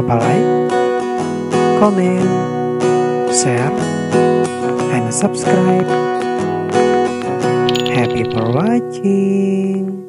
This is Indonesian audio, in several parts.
lupa like, comment, share, and subscribe. Happy for watching.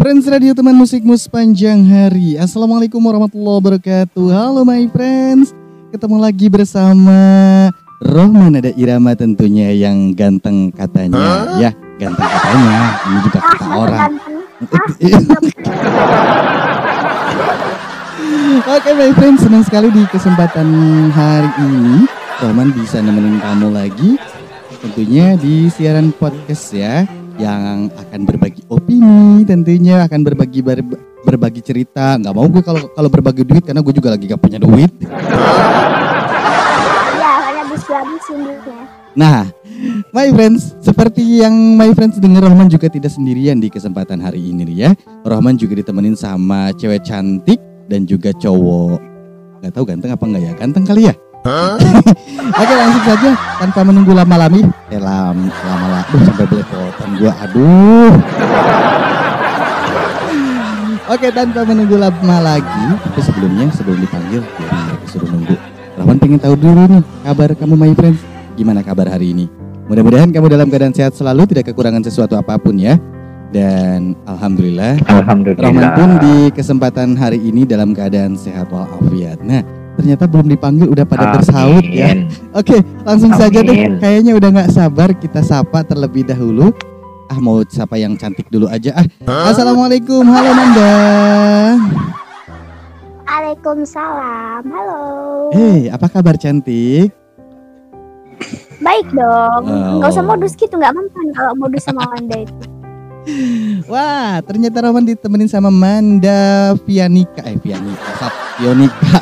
Friends Radio, teman musikmu sepanjang hari. Assalamualaikum warahmatullahi wabarakatuh. Halo my friends, ketemu lagi bersama Rohman. Ada Irama tentunya yang ganteng katanya. Ya, ganteng katanya. Ini juga kata orang. Oke my friends, senang sekali di kesempatan hari ini Rohman bisa nemenin kamu lagi, tentunya di siaran podcast ya, yang akan berbagi opini, tentunya akan berbagi cerita. Nggak mau gue kalau berbagi duit, karena gue juga lagi gak punya duit. Ya, hanya habis-habisin duitnya. Nah, my friends, seperti yang my friends dengar, Rohman juga tidak sendirian di kesempatan hari ini ya. Rohman juga ditemenin sama cewek cantik dan juga cowok. Gak tahu ganteng apa enggak ya? Ganteng kali ya? Oke, langsung saja tanpa menunggu lama-lama. Sampai belepotan gua, aduh. Oke, tanpa menunggu lama lagi, tapi sebelum dipanggil, biar mereka suruh nunggu. Rohman pengen tahu dulu nih kabar kamu my friends. Gimana kabar hari ini? Mudah-mudahan kamu dalam keadaan sehat selalu, tidak kekurangan sesuatu apapun ya. Dan Alhamdulillah Rohman pun di kesempatan hari ini dalam keadaan sehat walafiat. Nah, ternyata belum dipanggil udah pada bersaut ya. Oke, langsung saja deh. Kayaknya udah gak sabar, kita sapa terlebih dahulu. Mau sapa yang cantik dulu aja. Assalamualaikum, halo Manda. Waalaikumsalam, halo. Apa kabar cantik? Baik dong, nggak usah modus gitu, nggak mempan kalau modus sama Manda itu. Wah, ternyata Rohman ditemenin sama Manda Fionika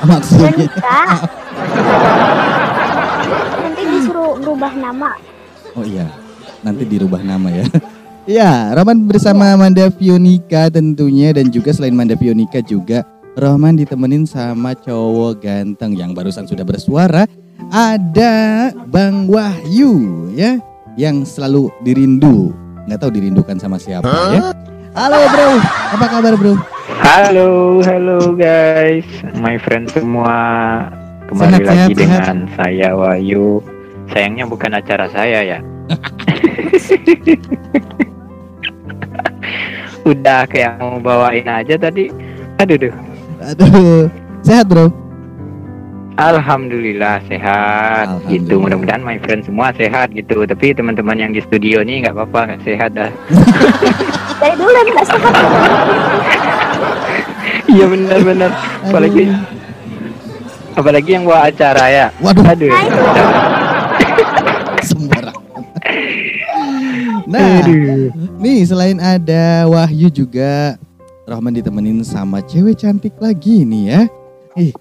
maksudnya. Nanti disuruh berubah nama. Oh iya, nanti dirubah nama ya. Ya, Rohman bersama Manda Fionika tentunya, dan juga selain Manda Fionika juga Rohman ditemenin sama cowok ganteng yang barusan sudah bersuara. Ada Bang Wahyu ya, yang selalu nggak tahu dirindukan sama siapa ya. Halo bro, apa kabar bro? Halo guys, my friend semua. Kembali lagi dengan saya Wahyu. Sayangnya bukan acara saya ya. Udah kayak mau bawain aja tadi. Aduh. Sehat bro? Alhamdulillah sehat. Gitu, mudah-mudahan my friend semua sehat gitu. Tapi teman-teman yang di studio nih nggak apa-apa, nggak sehat dah. Dari dulu nggak sehat. Iya benar. Apalagi yang bawa acara ya. Waduh. Aduh. Sembarang. Nah, nih selain ada Wahyu juga Rohman ditemenin sama cewek cantik lagi nih ya.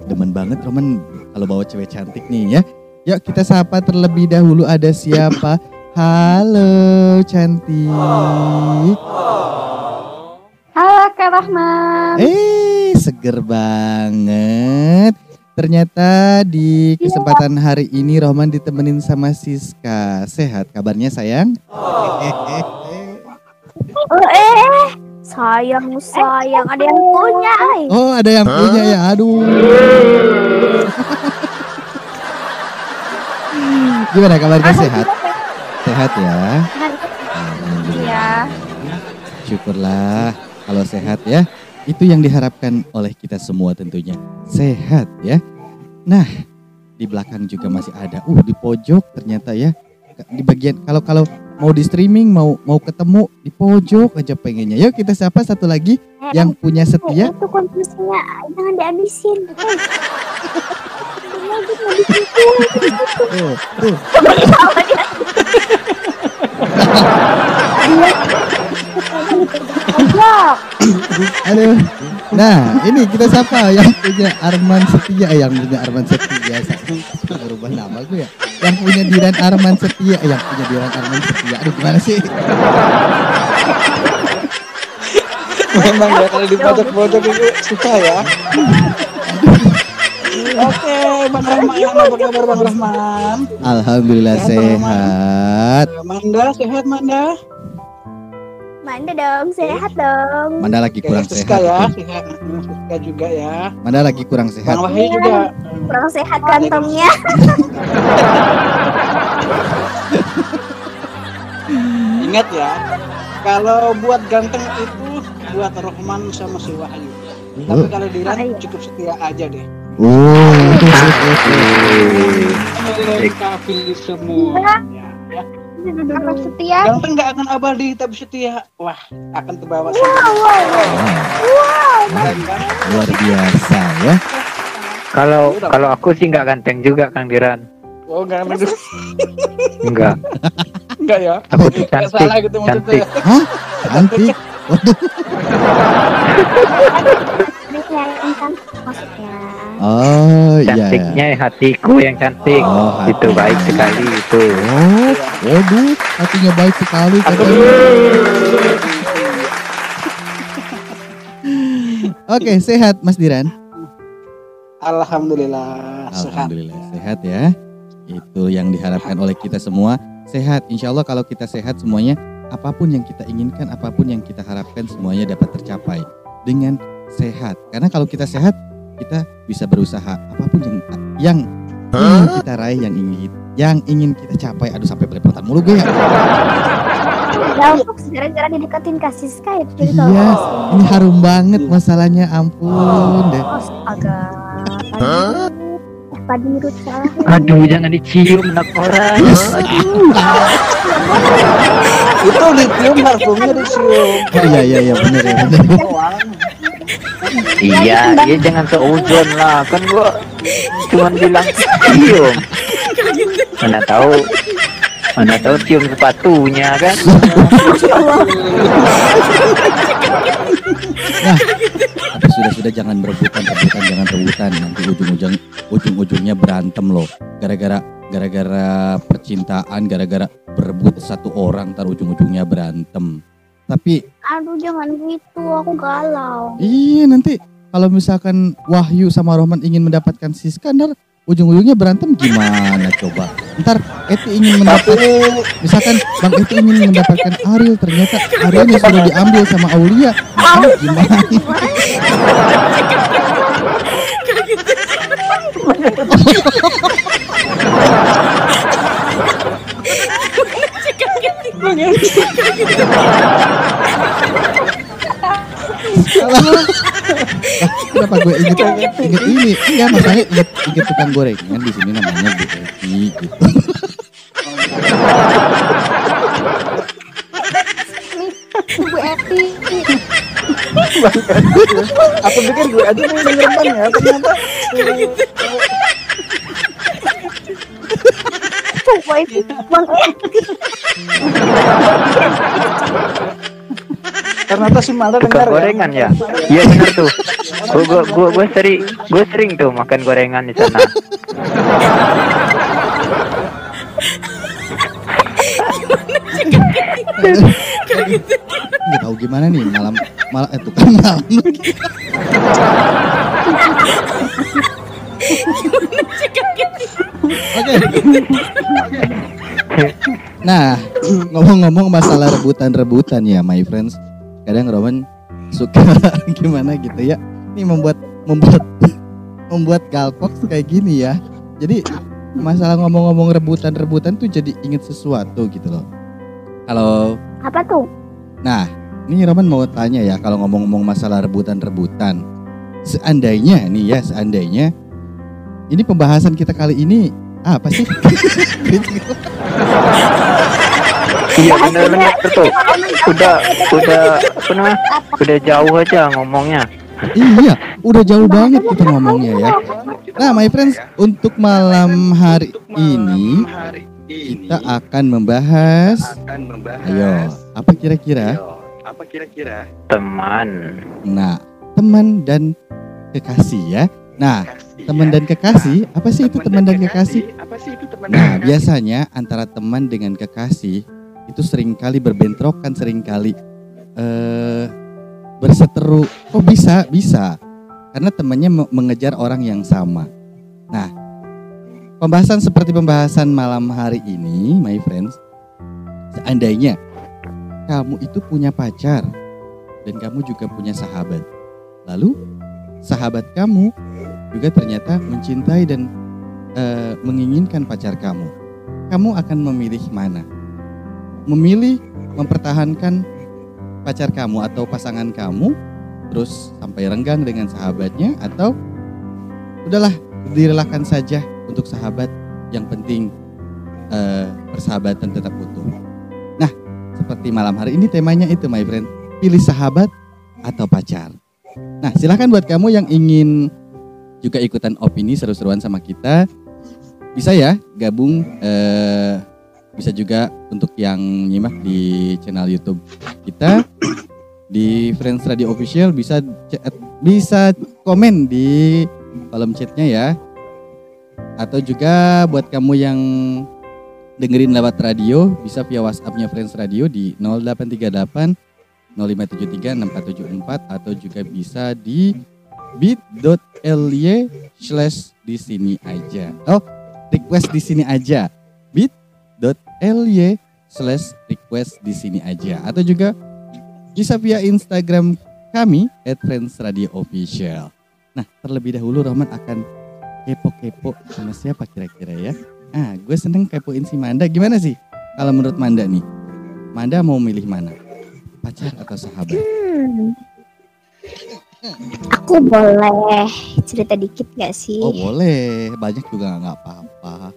Demen banget Rohman kalau bawa cewek cantik nih ya. Yuk kita sapa terlebih dahulu, ada siapa? Halo cantik. Halo Kak Rahman. Seger banget. Ternyata di kesempatan hari ini Rohman ditemenin sama Siska. Sehat kabarnya sayang? Sayang, ada yang punya. Oh, ada yang punya ya, aduh. Gimana kabarnya, sehat? Sehat ya? Alhamdulillah. Syukurlah kalau sehat ya. Itu yang diharapkan oleh kita semua tentunya. Sehat ya. Nah, di belakang juga masih ada. Di pojok ternyata ya. Di bagian kalau mau di streaming, mau ketemu di pojok aja pengennya. Yuk kita sapa satu lagi yang punya setia. Itu konfirmasinya jangan dihabisin. Tuh. Aduh. Nah, ini kita sapa yang punya Arman Setia, yang punya Arman Setia. Berubah nama gue ya. Yang punya Diran Arman Setia, yang punya Diran Arman Setia. Aduh, gimana sih? Memang ya kalau di pojok-pojok itu suka ya. Oke, Bang Rahman, apa kabar Bang Rahman? Alhamdulillah sehat. Manda sehat Manda? Manda dong, sehat dong. Manda lagi kurang Siska sehat. ya, sehat. Siska juga ya. Manda lagi kurang sehat. Bang Wahyu juga. Kurang sehat kantongnya. Ingat ya, kalau buat ganteng itu buat Rohman sama si Wahyu. Tapi kalau Diran cukup setia aja deh. Melengkapi semua. Ya. Apa setia? Ganteng nggak akan abadi tapi setia, wah akan terbawa. Luar biasa ya. Kalau aku sih nggak ganteng juga Kang Diran. Oh nggak menurut. Enggak. Enggak ya? Aku tuh Nggak cantik. salah gitu maksudnya. Hah? Cantik? Waduh. Maksudnya. Oh iya. Cantiknya hatiku yang cantik. Oh, Itu hati. baik sekali itu. Oh, waduh, hatinya baik sekali katanya. Oke, sehat Mas Diran. Alhamdulillah sehat. Alhamdulillah sehat ya. Itu yang diharapkan oleh kita semua. Sehat, insya Allah kalau kita sehat semuanya, apapun yang kita inginkan, apapun yang kita harapkan semuanya dapat tercapai dengan sehat. Karena kalau kita sehat, kita bisa berusaha apapun yang ingin kita raih, yang ingin kita capai. Aduh, sampai belepotan mulu gue ya. Untuk gara-gara didekatin kasih Siska itu jadi tahu. Iya, ini harum banget masalahnya, ampun deh. Agak Padirut salah. Aduh, jangan dicium anak orang. Itu dicium parfumnya dicium. Iya benar ya benar. Iya, jangan seuzon lah. Kan gua cuma bilang cium. Mana tahu cium sepatunya kan. Nah, sudah jangan rebutan, nanti ujung-ujungnya berantem loh. Gara-gara percintaan, gara-gara berebut satu orang, ntar ujung-ujungnya berantem. Tapi Aduh jangan gitu, aku galau. iya, nanti kalau misalkan Wahyu sama Rohman ingin mendapatkan Siska, ntar ujung-ujungnya berantem gimana coba? Ntar Eti ingin misalkan Bang Eti ingin mendapatkan Ariel, ternyata Arielnya sudah diambil sama Aulia. Nah, gimana? Kenapa gue inget ini? Enggak, masalahnya inget tukang gorengan di sini namanya Bu Eti gitu. Bu Eti. Aku pikir gue aja nih denger Bang ya, ternyata. Bu Eti. Bang Eti. Ternyata si Manda Tukang dengar gorengan ya. Iya benar tuh. Gue sering tuh makan gorengan di sana. Nggak tahu gimana nih malam tukang malam. Oke. Nah, ngomong-ngomong masalah rebutan ya, my friends. Kadang Roman suka gimana gitu ya. Ini membuat galpox kayak gini ya. Jadi masalah ngomong-ngomong rebutan tuh jadi inget sesuatu gitu loh. Kalau Apa tuh? Nah, ini Roman mau tanya ya, kalau ngomong-ngomong masalah rebutan. Seandainya ini pembahasan kita kali ini apa sih? Iya benar tuh. Udah jauh aja ngomongnya. Iya, udah jauh banget kita ngomongnya ya. Nah, my friends, untuk malam hari ini kita akan membahas. Ayo, apa kira-kira? Teman. Nah, teman dan kekasih ya. Nah, teman dan kekasih, apa sih itu teman dan kekasih? Nah, biasanya antara teman dengan kekasih itu seringkali berbentrokan, seringkali berseteru. Oh bisa. Karena temannya mengejar orang yang sama. Nah, pembahasan seperti pembahasan malam hari ini, my friends, seandainya kamu itu punya pacar dan kamu juga punya sahabat. Lalu sahabat kamu juga ternyata mencintai dan menginginkan pacar kamu. Kamu akan memilih mana? Memilih mempertahankan pacar kamu atau pasangan kamu terus sampai renggang dengan sahabatnya, atau udahlah direlakan saja untuk sahabat, yang penting persahabatan tetap utuh. Nah, seperti malam hari ini temanya itu, my friend, pilih sahabat atau pacar. Nah, silahkan buat kamu yang ingin juga ikutan opini seru-seruan sama kita, bisa ya gabung, bisa juga untuk yang nyimak di channel YouTube kita di Friends Radio Official, bisa komen di kolom chatnya ya. Atau juga buat kamu yang dengerin lewat radio, bisa via WhatsApp-nya Friends Radio di 0838 0573 6474, atau juga bisa di bit.ly/di sini aja. Oh, request di sini aja. bit.ly/request di sini aja. Atau juga bisa via Instagram kami @friendsradioofficial. Nah, terlebih dahulu Rohman akan kepo-kepo sama siapa kira-kira ya. Gue seneng kepoin si Manda. Gimana sih kalau menurut Manda nih? Manda mau milih mana? Pacar atau sahabat? Aku boleh cerita dikit gak sih? Oh boleh, banyak juga gak apa-apa.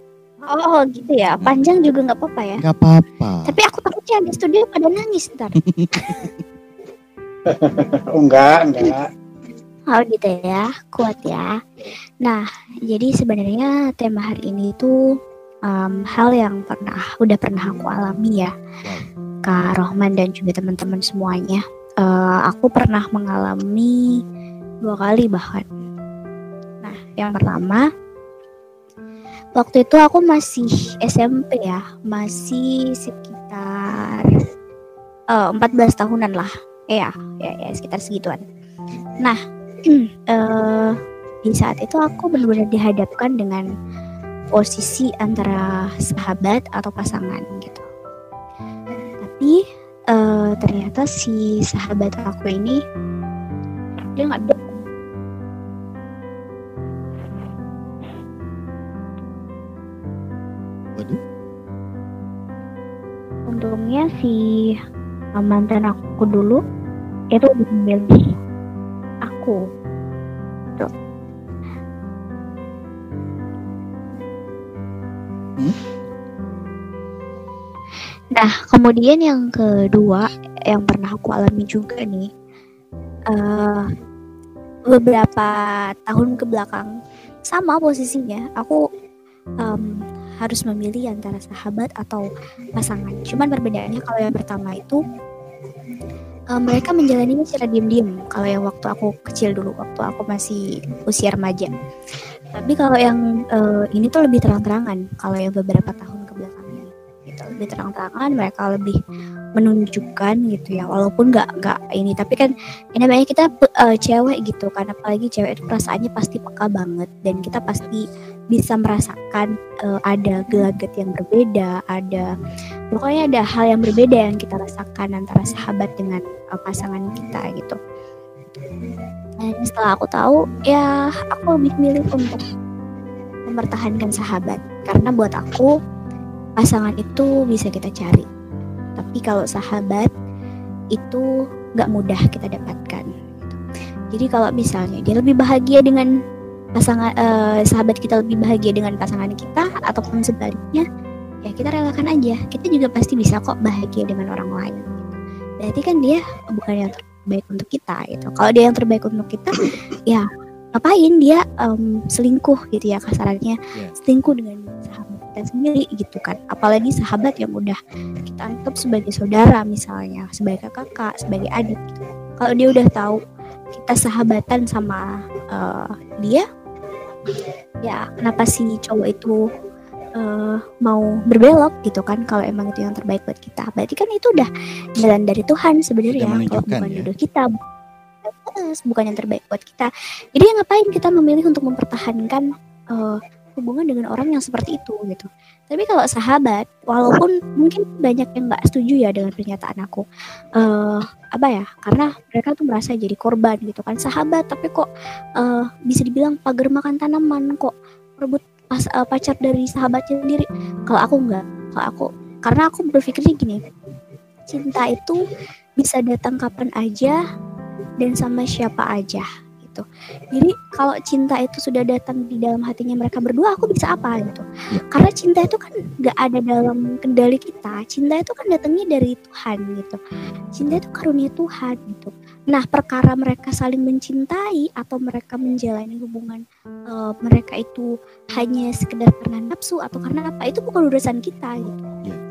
Oh gitu ya, panjang juga gak apa-apa ya? Gak apa-apa. Tapi aku takutnya di studio pada nangis ntar. Enggak. Oh gitu ya, kuat ya. Nah, jadi sebenarnya tema hari ini tuh hal yang udah pernah aku alami ya, Kak Rohman dan juga teman-teman semuanya. Aku pernah mengalami 2 kali bahkan. Nah, yang pertama, waktu itu aku masih SMP ya, masih sekitar 14 tahunan lah, ya sekitar segituan. Nah, di saat itu aku benar-benar dihadapkan dengan posisi antara sahabat atau pasangan gitu. Tapi ternyata si sahabat aku ini dia nggak. Waduh. Untungnya si mantan aku dulu itu lebih memilih aku. Tuh. Nah, kemudian yang kedua yang pernah aku alami juga nih, beberapa tahun ke belakang sama posisinya aku harus memilih antara sahabat atau pasangan. Cuman perbedaannya kalau yang pertama itu mereka menjalaninya secara diam-diam. Kalau yang waktu aku kecil dulu, waktu aku masih usia remaja. Tapi kalau yang ini tuh lebih terang-terangan. Kalau yang beberapa tahun ke belakang ini, gitu, lebih terang-terangan, mereka lebih menunjukkan gitu ya. Walaupun nggak ini, tapi kan ini namanya kita cewek gitu kan. Apalagi cewek itu perasaannya pasti peka banget, dan kita pasti bisa merasakan ada gelagat yang berbeda, pokoknya ada hal yang berbeda yang kita rasakan antara sahabat dengan pasangan kita gitu. Dan setelah aku tahu, ya aku lebih milih untuk mempertahankan sahabat, karena buat aku pasangan itu bisa kita cari, tapi kalau sahabat itu nggak mudah kita dapatkan gitu. Jadi kalau misalnya dia lebih bahagia dengan pasangan, sahabat kita lebih bahagia dengan pasangan kita, ataupun sebaliknya, ya kita relakan aja. Kita juga pasti bisa kok bahagia dengan orang lain gitu. Berarti kan dia bukan yang terbaik untuk kita gitu. Kalau dia yang terbaik untuk kita, ya ngapain dia selingkuh gitu ya kasarannya, selingkuh dengan sahabat kita sendiri gitu kan. Apalagi sahabat yang udah kita anggap sebagai saudara misalnya, sebagai kakak, sebagai adik gitu. Kalau dia udah tahu kita sahabatan sama dia, ya kenapa si cowok itu mau berbelok gitu kan, kalau emang itu yang terbaik buat kita. Berarti kan itu udah jalan dari Tuhan sebenarnya, kalau bukan jodoh kita, bukan yang terbaik buat kita. Jadi ngapain kita memilih untuk mempertahankan hubungan dengan orang yang seperti itu gitu. Tapi kalau sahabat, walaupun mungkin banyak yang nggak setuju ya dengan pernyataan aku, karena mereka tuh merasa jadi korban gitu kan, sahabat tapi kok bisa dibilang pagar makan tanaman, kok rebut pacar dari sahabatnya sendiri. Kalau aku enggak, karena aku berpikirnya gini, cinta itu bisa datang kapan aja dan sama siapa aja gitu. Jadi kalau cinta itu sudah datang di dalam hatinya mereka berdua, aku bisa apa gitu? Karena cinta itu kan nggak ada dalam kendali kita. Cinta itu kan datangnya dari Tuhan gitu. Cinta itu karunia Tuhan gitu. Nah, perkara mereka saling mencintai atau mereka menjalani hubungan mereka itu hanya sekedar karena nafsu atau karena apa, itu bukan urusan kita gitu.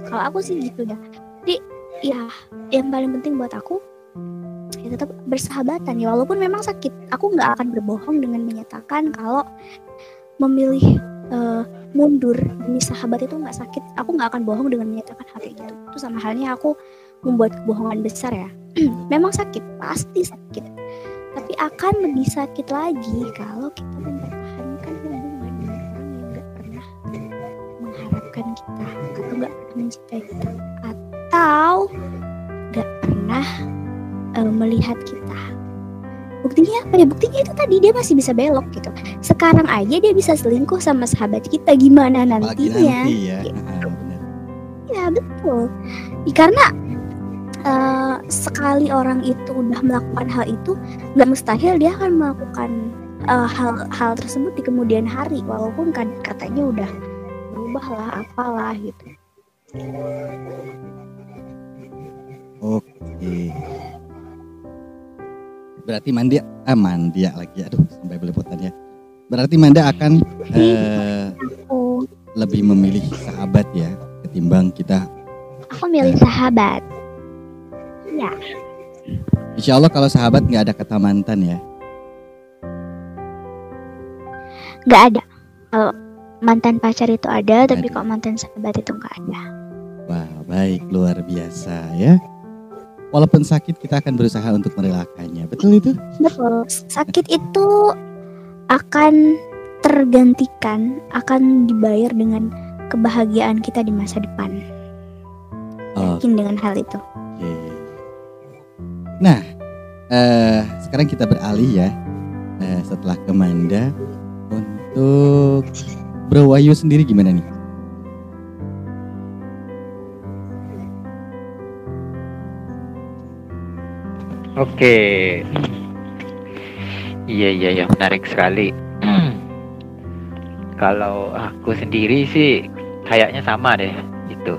Kalau aku sih gitu ya. Jadi ya yang paling penting buat aku ya tetap bersahabatan ya, walaupun memang sakit. Aku nggak akan berbohong dengan menyatakan kalau memilih mundur demi sahabat itu nggak sakit. Aku nggak akan bohong dengan menyatakan hal kayak gitu. Itu sama halnya aku membuat kebohongan besar ya. Memang sakit, pasti sakit. Tapi akan lebih sakit lagi kalau kita mempertahankan hubungan dengan orang yang nggak pernah mengharapkan kita, atau nggak pernah mencintai kita, atau nggak pernah melihat kita. Buktinya apa ya? Buktinya itu tadi, dia masih bisa belok gitu. Sekarang aja dia bisa selingkuh sama sahabat kita, gimana nantinya? Nanti ya. Ya betul. Karena sekali orang itu udah melakukan hal itu, nggak mustahil dia akan melakukan hal tersebut di kemudian hari, walaupun katanya udah berubah lah, apalah gitu. Oke. Berarti Mandia lagi, aduh sampai belepotan ya. Berarti Manda akan lebih memilih sahabat ya ketimbang kita. Aku milih sahabat. Ya. Insya Allah kalau sahabat nggak ada kata mantan ya. Nggak ada. Kalau mantan pacar itu ada, tapi kalau mantan sahabat itu nggak ada. Wah, baik, luar biasa ya. Walaupun sakit, kita akan berusaha untuk merelakannya. Betul itu? Betul. Sakit itu akan tergantikan, akan dibayar dengan kebahagiaan kita di masa depan. Yakin dengan hal itu. Nah, sekarang kita beralih ya, setelah ke Manda, untuk Bro Wahyu sendiri gimana nih? Oke. Iya, menarik sekali. Kalau aku sendiri sih kayaknya sama deh, gitu.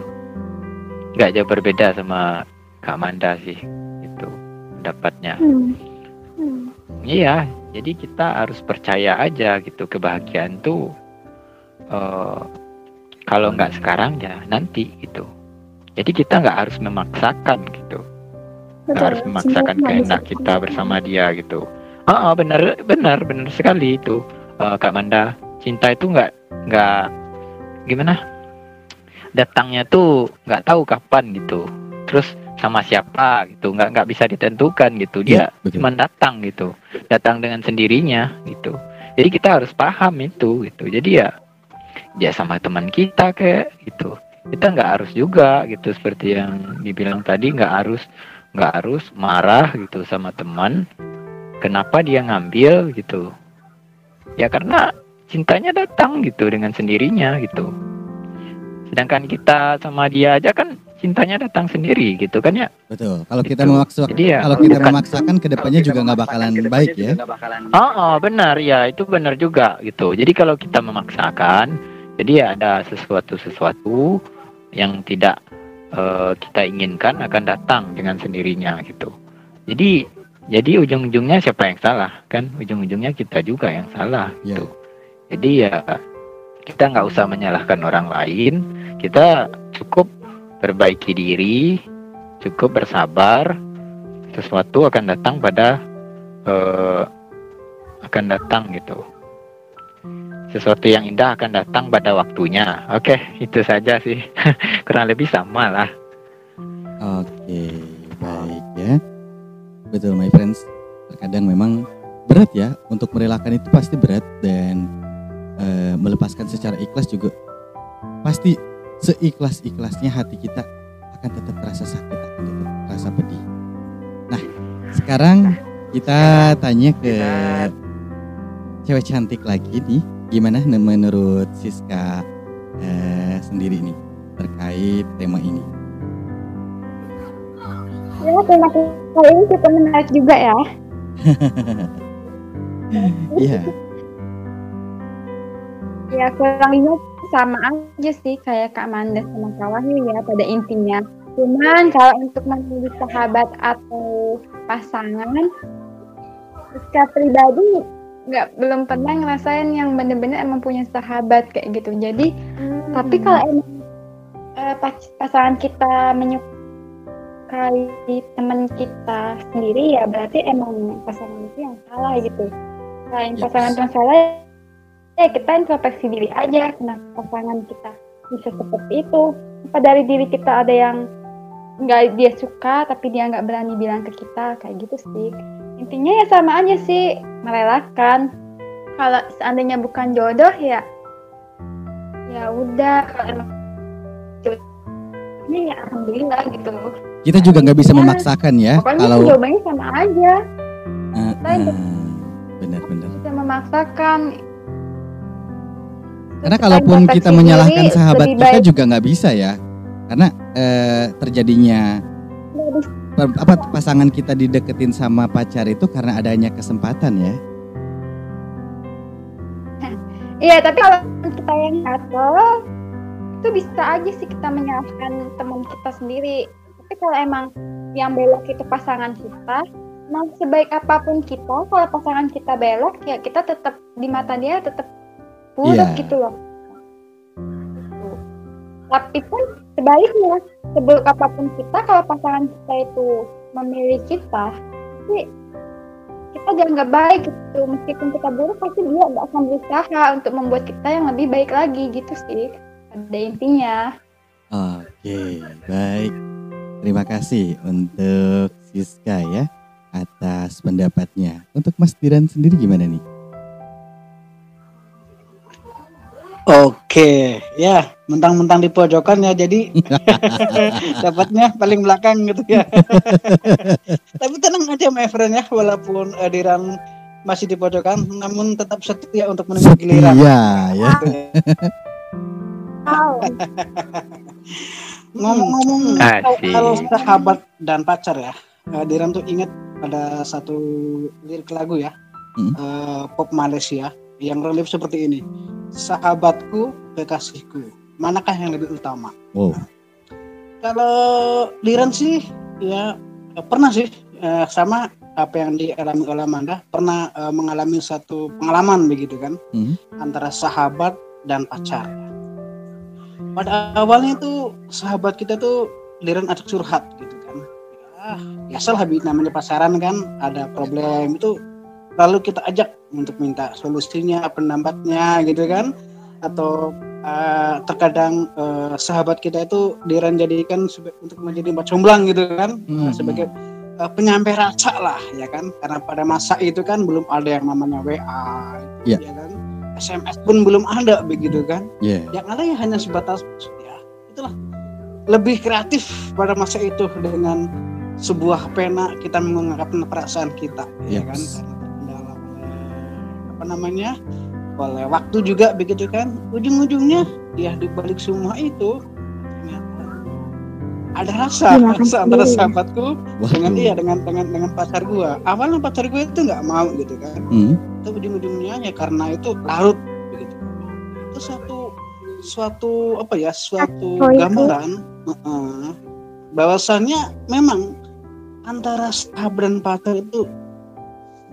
Nggak jauh berbeda sama Kak Manda sih, itu pendapatnya. Iya, jadi kita harus percaya aja gitu, kebahagiaan tuh kalau nggak sekarang ya nanti gitu. Jadi kita nggak harus memaksakan gitu. Nggak harus memaksakan kehendak kita bersama dia gitu. Benar sekali itu, Kak Manda. Cinta itu nggak gimana? Datangnya tuh nggak tahu kapan gitu. Terus sama siapa gitu, nggak bisa ditentukan gitu. Dia cuma datang gitu, datang dengan sendirinya gitu. Jadi kita harus paham itu gitu. Jadi ya sama teman kita kayak gitu. Kita nggak harus juga gitu, seperti yang dibilang tadi, nggak harus marah gitu sama teman. Kenapa dia ngambil gitu? Ya karena cintanya datang gitu dengan sendirinya gitu. Sedangkan kita sama dia aja kan cintanya datang sendiri gitu kan ya. Betul. Kalau kita memaksakan kedepannya juga nggak bakalan baik ya. Benar ya, itu benar juga gitu. Jadi kalau kita memaksakan, jadi ada sesuatu yang tidak kita inginkan akan datang dengan sendirinya gitu. Jadi ujung-ujungnya siapa yang salah kan? Ujung-ujungnya kita juga yang salah gitu. Jadi ya kita nggak usah menyalahkan orang lain. Kita cukup perbaiki diri, cukup bersabar. Sesuatu akan datang pada akan datang gitu. Sesuatu yang indah akan datang pada waktunya. Oke, itu saja sih. Kurang lebih sama lah. Oke, baik ya. Betul my friends. Terkadang memang berat ya, untuk merelakan itu pasti berat, dan melepaskan secara ikhlas juga pasti seikhlas-ikhlasnya hati kita akan tetap terasa sakit, akan tetap terasa pedih. Nah, sekarang kita tanya ke cewek cantik lagi nih, gimana menurut Siska sendiri nih terkait tema ini? Ya, tema kali ini cukup menarik juga ya. Iya. Ya, kurang lebih sama aja sih kayak Kak Manda sama Kak Wahyu ya pada intinya. Cuman kalau untuk memilih sahabat atau pasangan, secara pribadi belum pernah ngerasain yang bener-bener emang punya sahabat kayak gitu. Jadi, tapi kalau emang pasangan kita menyukai teman kita sendiri, ya berarti emang pasangan itu yang salah gitu. Selain pasangan yang salah, ya kita introspeksi diri aja, kenapa pasangan kita bisa seperti itu. Apa dari diri kita ada yang nggak dia suka tapi dia nggak berani bilang ke kita, kayak gitu sih. Intinya ya sama aja sih, merelakan. Kalau seandainya bukan jodoh ya udah, kalau emang ini ya alhamdulillah gitu. Kita juga nggak bisa memaksakan ya. Pokoknya kalau jawabannya sama aja. Benar-benar. Bisa memaksakan. Karena kalaupun kita menyalahkan sahabat kita juga nggak bisa ya, karena terjadinya pasangan kita dideketin sama pacar itu karena adanya kesempatan ya. Iya, tapi kalau kita yang gatel itu bisa aja sih kita menyalahkan teman kita sendiri. Tapi kalau emang yang belok itu pasangan kita, mau sebaik apapun kita, kalau pasangan kita belok ya kita tetap di mata dia tetap buruk gitu loh. Tapi pun sebaliknya, seburuk apapun kita, kalau pasangan kita itu memilih kita, sih kita jangan baik gitu. Meskipun kita buruk, pasti dia nggak akan berusaha untuk membuat kita yang lebih baik lagi gitu sih. Pada intinya. Oke, baik. Terima kasih untuk Siska ya atas pendapatnya. Untuk Mas Diran sendiri gimana nih? Oke, ya mentang-mentang di pojokan ya, jadi dapatnya paling belakang gitu ya. Tapi tenang aja my friend ya, walaupun Diran masih di pojokan, namun tetap setia untuk menunggu giliran. Iya, ya. Ngomong-ngomong soal sahabat dan pacar ya, Diran tuh ingat ada satu lirik lagu ya, pop Malaysia yang relief seperti ini. Sahabatku, kekasihku, manakah yang lebih utama? Kalau Diran sih ya pernah sih sama apa yang dialami oleh Amanda, pernah mengalami satu pengalaman begitu kan, antara sahabat dan pacar. Pada awalnya tuh sahabat kita tuh Diran ajak curhat gitu kan, biasalah namanya pasaran kan, ada problem itu lalu kita ajak untuk minta solusinya, pendapatnya gitu kan. Atau terkadang sahabat kita itu Diran jadikan untuk menjadi mbak comblang gitu kan, sebagai penyampai rasa lah ya kan. Karena pada masa itu kan belum ada yang namanya WA ya kan, SMS pun belum ada begitu kan. Yang ada ya hanya sebatas ya itulah, lebih kreatif pada masa itu dengan sebuah pena kita mengungkapkan perasaan kita ya kan. Oleh waktu juga begitu kan, ujung-ujungnya ya di balik semua itu ternyata ada rasa antara sahabatku dengan pacar gua. Awalnya pacar gua itu nggak mau gitu kan, itu ujung-ujungnya ya karena itu larut begitu. Itu suatu gambaran bahwasannya memang antara sahabat dan pacar itu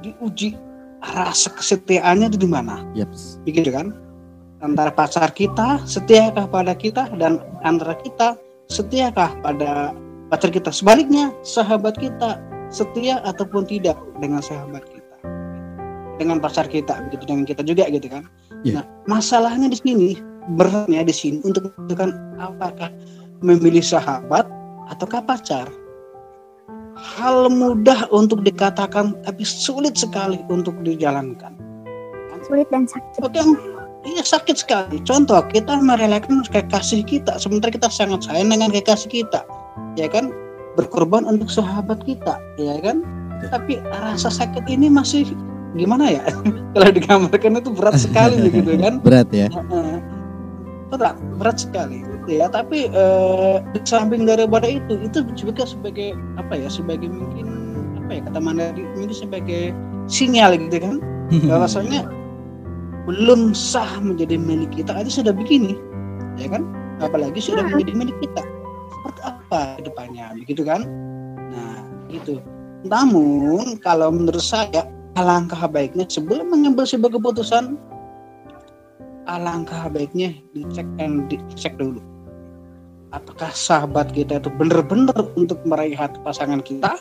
diuji rasa kesetiaannya itu di mana? Begitu kan? Antara pacar kita setiakah pada kita, dan antara kita setiakah pada pacar kita. Sebaliknya, sahabat kita setia ataupun tidak dengan sahabat kita. dengan pacar kita, begitu dengan kita juga gitu kan. Yeah. Nah, masalahnya di sini, beratnya di sini untuk menentukan apakah memilih sahabat ataukah pacar. Hal mudah untuk dikatakan, tapi sulit sekali untuk dijalankan. Sulit dan sakit. Oke, iya sakit sekali. Contoh, kita merelakan kekasih kita, sementara kita sangat sayang dengan kekasih kita, ya kan? Berkorban untuk sahabat kita, ya kan? Tapi rasa sakit ini masih gimana ya? Kalau digambarkan itu berat sekali begitu kan? Berat ya? Berat sekali ya. Tapi di samping daripada itu juga sebagai apa ya? Sebagai mungkin apa ya kata Mandari, mungkin sebagai sinyal gitu kan? Bahwasanya belum sah menjadi milik kita aja sudah begini, ya kan? Apalagi sudah menjadi milik kita. Seperti apa kedepannya, begitu kan? Nah, gitu. Namun kalau menurut saya alangkah baiknya sebelum mengambil sebuah keputusan, alangkah baiknya dicek dulu. Apakah sahabat kita itu benar-benar untuk meraih hati pasangan kita,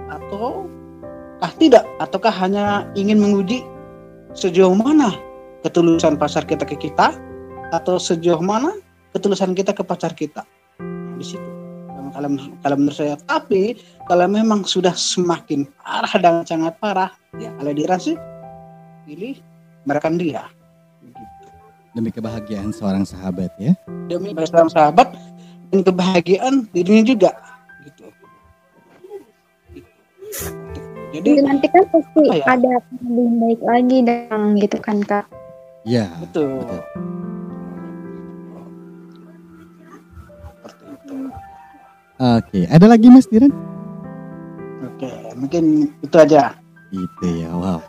ataukah tidak? Ataukah hanya ingin menguji sejauh mana ketulusan pacar kita ke kita, atau sejauh mana ketulusan kita ke pacar kita. Di situ. Kalau menurut saya. Tapi kalau memang sudah semakin parah dan sangat parah, ya kalau dirasa pilih merekan dia. Begitu. Demi kebahagiaan seorang sahabat ya. Demi seorang sahabat dan kebahagiaan dirinya juga. Gitu. Jadi nanti kan pasti ada lebih baik lagi dan gitu kan Kak. Iya. Betul. Oke, ada lagi Mas Diran? Oke, mungkin itu aja. Gitu ya, wow.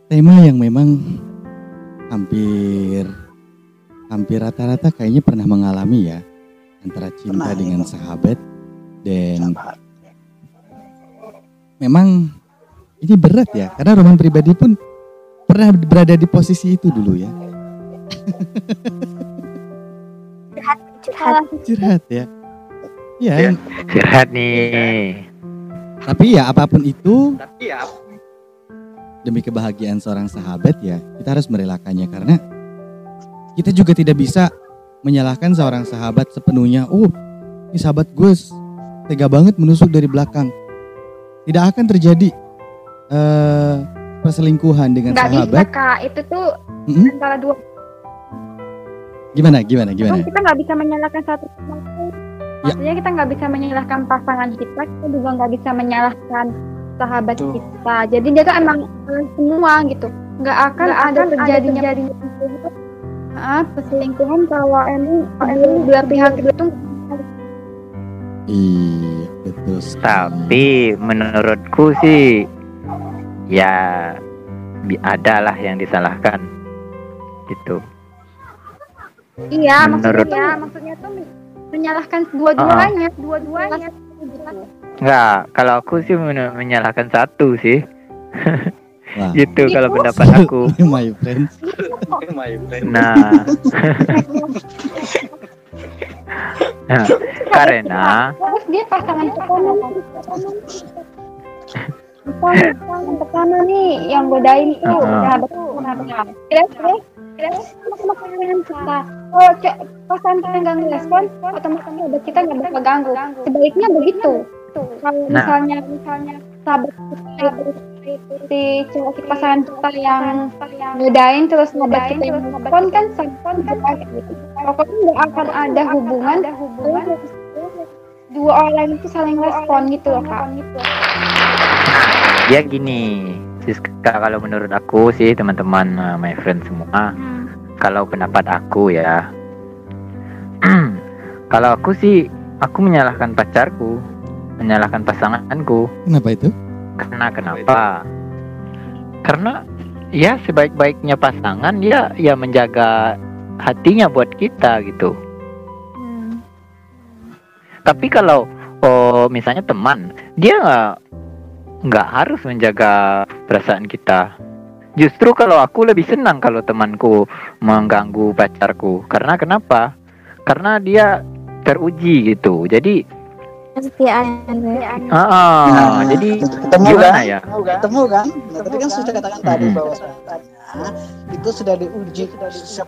Tema yang memang hampir rata-rata kayaknya pernah mengalami ya, antara cinta dengan sahabat dan memang ini berat ya, karena Roman pribadi pun pernah berada di posisi itu dulu ya. Curhat ya. Iya. Curhat nih. Tapi ya apapun itu, demi kebahagiaan seorang sahabat ya, kita harus merelakannya, karena kita juga tidak bisa menyalahkan seorang sahabat sepenuhnya. Oh, ini sahabat gue tega banget menusuk dari belakang. Tidak akan terjadi perselingkuhan dengan sahabat. Nggak bisa Kak, itu tuh antara dua. Gimana? Kan kita nggak bisa menyalahkan satu sama lain. Maksudnya kita nggak bisa menyalahkan pasangan kita juga nggak bisa menyalahkan sahabat kita. Jadi dia tuh emang semua gitu. Nggak akan ada terjadinya perselingkuhan kalau emang dua pihak itu. Iya, betul. Tapi menurutku sih ya adalah yang disalahkan gitu. Iya, maksudnya tuh menyalahkan dua-duanya. Enggak, kalau aku sih menyalahkan satu sih. Wah. Gitu kalau pendapat aku. My friends. Nah, karena terus dia pasangan pertama nih yang godain tuh pasangan kita nggak ngerespon, otomatis sahabat kita nggak bakal ganggu. Sebaiknya begitu. Kalau misalnya sahabat kita si cowok pasangan kita yang godain terus sahabat kita yang respon kan gitu. Pokoknya nggak akan ada hubungan dua orang itu saling respon gitu loh Kak. Ya gini, Siska, kalau menurut aku sih teman-teman, my friend semua, kalau pendapat aku ya, kalau aku sih, aku menyalahkan pacarku, menyalahkan pasanganku. Kenapa itu? Kenapa? Karena ya sebaik-baiknya pasangan ya menjaga hatinya buat kita gitu. Tapi kalau misalnya teman, dia nggak harus menjaga perasaan kita. Justru kalau aku lebih senang kalau temanku mengganggu pacarku. Karena kenapa? Karena dia teruji gitu. Jadi kesetiaan. Jadi ketemu gimana kan? ya? Ketemu kan? Nah, tadi kan sudah katakan tadi bahwa itu sudah diuji,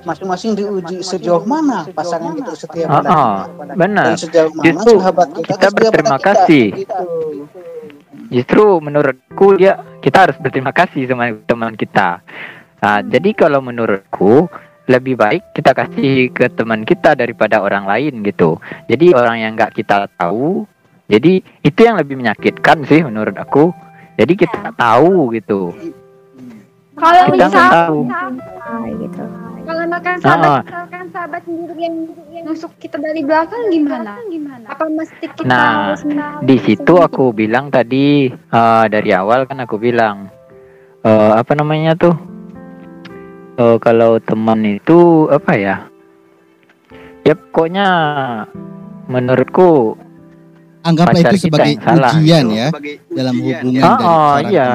masing-masing diuji sejauh mana pasangan itu setia pada kita. Benar. Dan sejauh mana Justru sahabat kita kita setia pada berterima kita. kasih. Gitu. Justru menurutku kita harus berterima kasih sama teman kita. Nah, jadi kalau menurutku lebih baik kita kasih ke teman kita daripada orang lain gitu. Jadi orang yang nggak kita tahu, jadi itu yang lebih menyakitkan sih menurut aku. Jadi kita nggak tahu gitu. Kalau Kita nggak tahu. Gitu. Kalau misalkan sahabat sendiri yang nusuk kita dari belakang gimana? Apa mesti kita harus di situ aku bilang tadi dari awal kan aku bilang apa namanya tuh? Kalau teman itu apa ya? Ya pokoknya menurutku Anggaplah pacar itu kita sebagai yang salah ujian gitu. ya dalam hubungan dari seorang iya.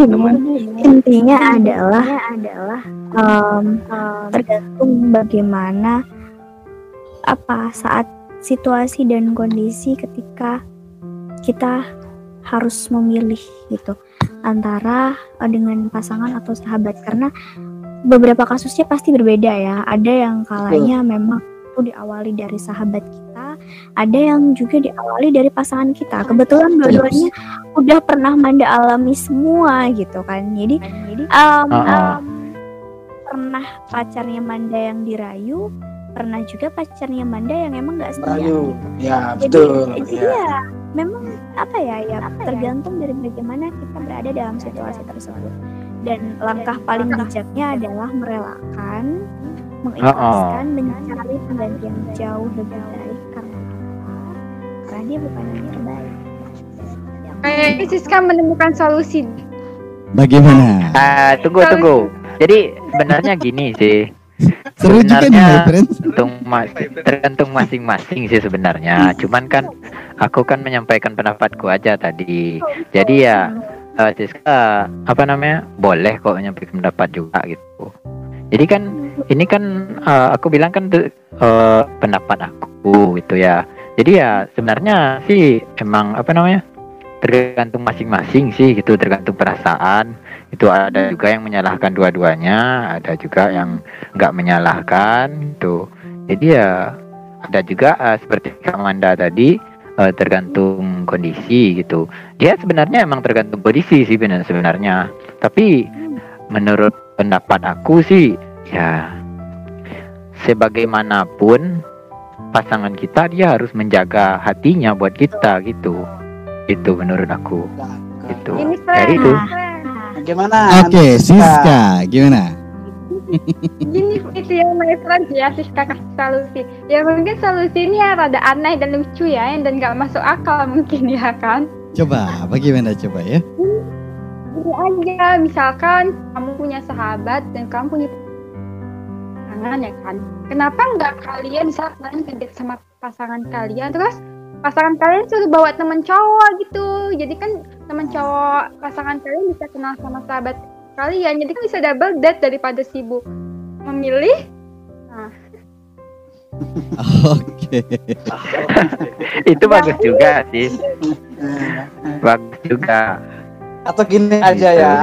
teman. Intinya adalah tergantung bagaimana saat situasi dan kondisi ketika kita harus memilih gitu antara dengan pasangan atau sahabat, karena beberapa kasusnya pasti berbeda ya. Ada yang kalanya memang itu diawali dari sahabat kita, ada yang juga diawali dari pasangan kita. Kebetulan dua-duanya udah pernah Manda alami semua gitu kan. Jadi pernah pacarnya Manda yang dirayu, pernah juga pacarnya Manda yang emang nggak setia. Merayu, ya Jadi betul. ya memang tergantung dari bagaimana kita berada dalam situasi tersebut. Dan langkah paling bijaknya adalah merelakan, mengikhlaskan, mencari pengganti yang jauh lebih baik karena dia bukan yang terbaik. Kayaknya Siska menemukan solusi. Bagaimana? Tunggu. Jadi sebenarnya gini sih. Seru juga nih, my friend. Tergantung masing-masing sih sebenarnya. Cuman kan aku kan menyampaikan pendapatku aja tadi. Jadi ya Siska boleh kok menyampaikan pendapat juga gitu. Jadi kan ini kan aku bilang kan pendapat aku gitu ya. Jadi ya sebenarnya sih emang tergantung masing-masing sih gitu, tergantung perasaan. Itu ada juga yang menyalahkan dua-duanya, ada juga yang nggak menyalahkan gitu. Jadi ya ada juga seperti Kak Manda tadi, tergantung kondisi gitu. Dia sebenarnya emang tergantung kondisi sih sebenarnya. Tapi menurut pendapat aku sih ya sebagaimanapun pasangan kita, dia harus menjaga hatinya buat kita gitu. Itu menurut aku. Itu. Dari itu. Gimana? Oke, Siska, gimana? Gini itu yang my friend ya, Siska kasih solusi. Ya mungkin solusi ini ya rada aneh dan lucu ya, dan nggak masuk akal mungkin ya kan. Coba, bagaimana coba ya? Gini aja, misalkan kamu punya sahabat dan kamu punya pasangan ya kan. Kenapa nggak kalian misalkan ngedate sama pasangan kalian, terus pasangan kalian suruh bawa temen cowok gitu. Jadi kan temen cowok pasangan kalian bisa kenal sama sahabat kalian. Jadi kan bisa double date daripada sibuk memilih. Oke. Itu bagus juga sih. Bagus juga. Atau gini aja ya.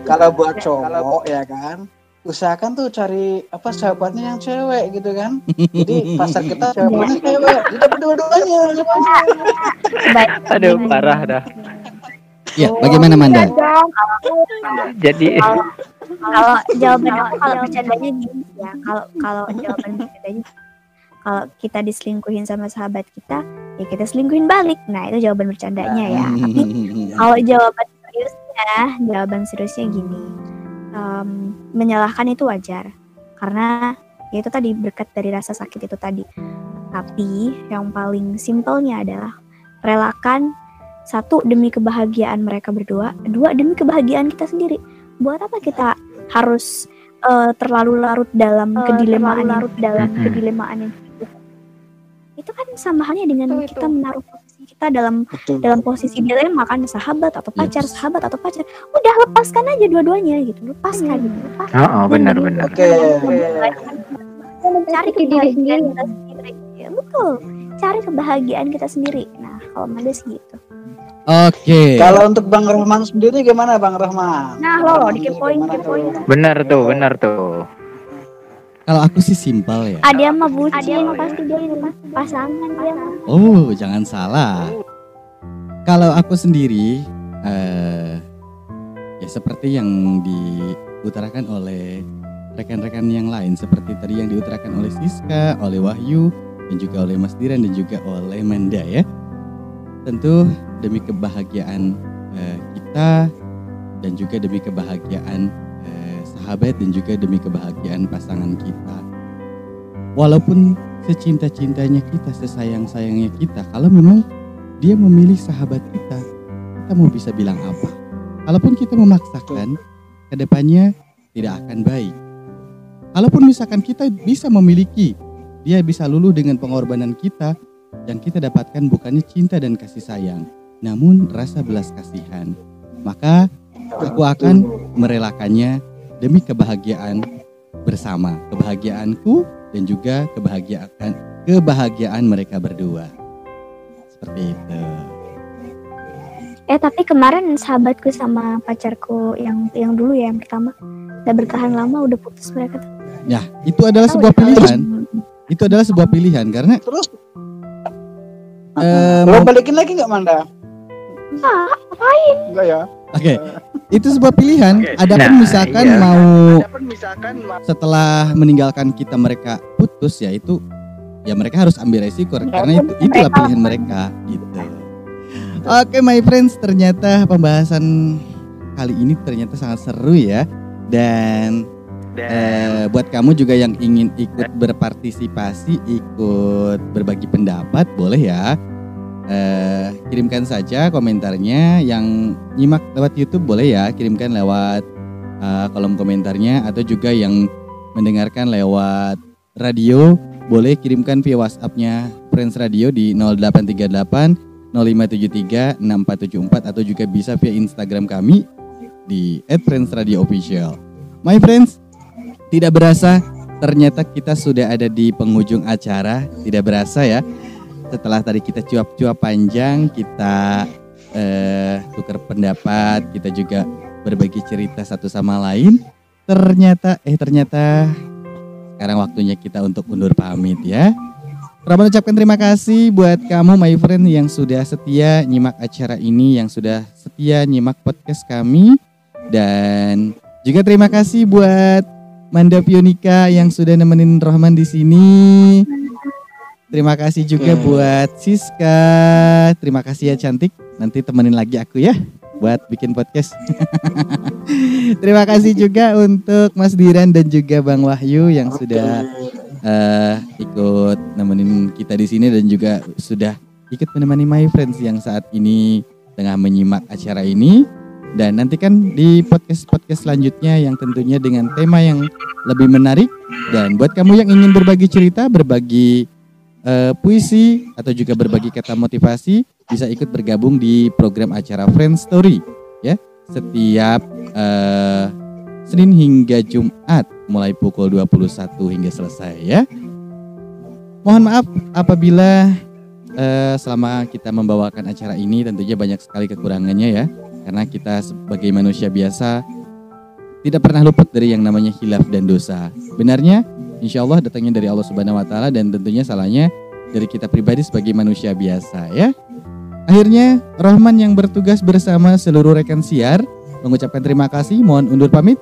Kalau buat cowok ya kan, usahakan tuh cari sahabatnya yang cewek gitu kan. Jadi pasar kita sahabatnya cewek, kita berdua-duanya. Aduh, parah dah. Ya, bagaimana Manda? Jadi kalau jawaban aku, kalau bercandanya gini ya, kalau jawaban bercandanya, kalau kita diselingkuhin sama sahabat kita, ya kita selingkuhin balik. Nah, itu jawaban bercandanya ya. Tapi kalau jawaban seriusnya gini, menyalahkan itu wajar, karena ya itu tadi, berkat dari rasa sakit itu tadi. Tapi yang paling simpelnya adalah relakan, satu, demi kebahagiaan mereka berdua, dua, demi kebahagiaan kita sendiri. Buat apa kita harus terlalu larut dalam kedilemaan yang itu kan sama halnya dengan kita menaruh posisi kita dalam posisi dilema kan, sahabat atau pacar, udah lepaskan aja dua-duanya gitu, lepaskan. Benar. Cari diri sendiri. Ya, betul. cari kebahagiaan kita sendiri. Nah, kalau Manda sih gitu. Oke. Kalau untuk Bang Rahman sendiri gimana Bang Rahman? Nah, lo dikepoin. Benar tuh. Kalau aku sih simpel ya. Ada yang mah bucin, pasti dia pasangan dia mah. Oh, jangan salah. Kalau aku sendiri, ya seperti yang diutarakan oleh rekan-rekan yang lain, seperti tadi yang diutarakan oleh Siska, oleh Wahyu, dan juga oleh Mas Diran, dan juga oleh Manda ya. Tentu demi kebahagiaan kita, dan juga demi kebahagiaan sahabat, dan juga demi kebahagiaan pasangan kita. Walaupun secinta-cintanya kita, sesayang-sayangnya kita, kalau memang dia memilih sahabat kita mau bisa bilang apa? Kalaupun kita memaksakan, kedepannya tidak akan baik. Kalaupun misalkan kita bisa memiliki, dia bisa luluh dengan pengorbanan kita, yang kita dapatkan bukannya cinta dan kasih sayang, namun rasa belas kasihan. Maka aku akan merelakannya demi kebahagiaan bersama, kebahagiaanku dan juga kebahagiaan mereka berdua. Seperti itu. Tapi kemarin sahabatku sama pacarku yang dulu ya, yang pertama, udah bertahan lama, udah putus mereka tuh. Ya, itu adalah sebuah pilihan. Itu adalah sebuah pilihan karena terus lo balikin lagi nggak Manda? Ngapain? Enggak ya. Oke, itu sebuah pilihan. Adapun misalkan mau setelah meninggalkan kita mereka putus, ya itu ya mereka harus ambil resiko karena itulah pilihan mereka gitu. Oke, my friends, ternyata pembahasan kali ini ternyata sangat seru ya. Dan buat kamu juga yang ingin ikut berpartisipasi, ikut berbagi pendapat, boleh ya. Kirimkan saja komentarnya. Yang nyimak lewat YouTube boleh ya, kirimkan lewat kolom komentarnya. Atau juga yang mendengarkan lewat radio, boleh kirimkan via WhatsApp-nya Friends Radio di 0838 0573 6474. Atau juga bisa via Instagram kami di @friendsradioofficial. My friends, tidak berasa ternyata kita sudah ada di penghujung acara. Tidak berasa ya. Setelah tadi kita cuap-cuap panjang, kita tukar pendapat, kita juga berbagi cerita satu sama lain. Ternyata sekarang waktunya kita untuk undur pamit ya. Rahman ucapkan terima kasih buat kamu my friend yang sudah setia nyimak acara ini, yang sudah setia nyimak podcast kami. Dan juga terima kasih buat Manda Pionika yang sudah nemenin Rahman di sini. Terima kasih juga buat Siska. Terima kasih ya cantik. Nanti temenin lagi aku ya buat bikin podcast. Terima kasih juga untuk Mas Diran dan juga Bang Wahyu yang sudah ikut nemenin kita di sini dan juga sudah ikut menemani my friends yang saat ini tengah menyimak acara ini. Dan nantikan di podcast-podcast selanjutnya yang tentunya dengan tema yang lebih menarik. Dan buat kamu yang ingin berbagi cerita, berbagi puisi atau juga berbagi kata motivasi, bisa ikut bergabung di program acara Friends Story ya, setiap Senin hingga Jumat mulai pukul 21 hingga selesai ya. Mohon maaf apabila selama kita membawakan acara ini tentunya banyak sekali kekurangannya ya, karena kita sebagai manusia biasa tidak pernah luput dari yang namanya khilaf dan dosa. Benarnya insya Allah datangnya dari Allah Subhanahu Wa Taala dan tentunya salahnya dari kita pribadi sebagai manusia biasa ya. Akhirnya Rahman yang bertugas bersama seluruh rekan siar mengucapkan terima kasih. Mohon undur pamit.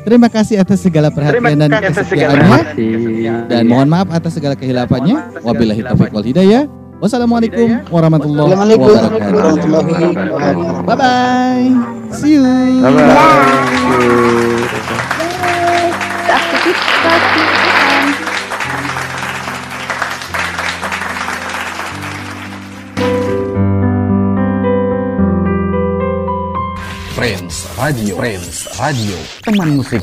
Terima kasih atas segala perhatian dan kesetiaannya. Dan mohon maaf atas segala kehilafannya. Wabillahi taufiq wal hidayah. Wassalamualaikum warahmatullahi wabarakatuh. Bye bye. See you. Bye bye. Friends Radio, teman musik.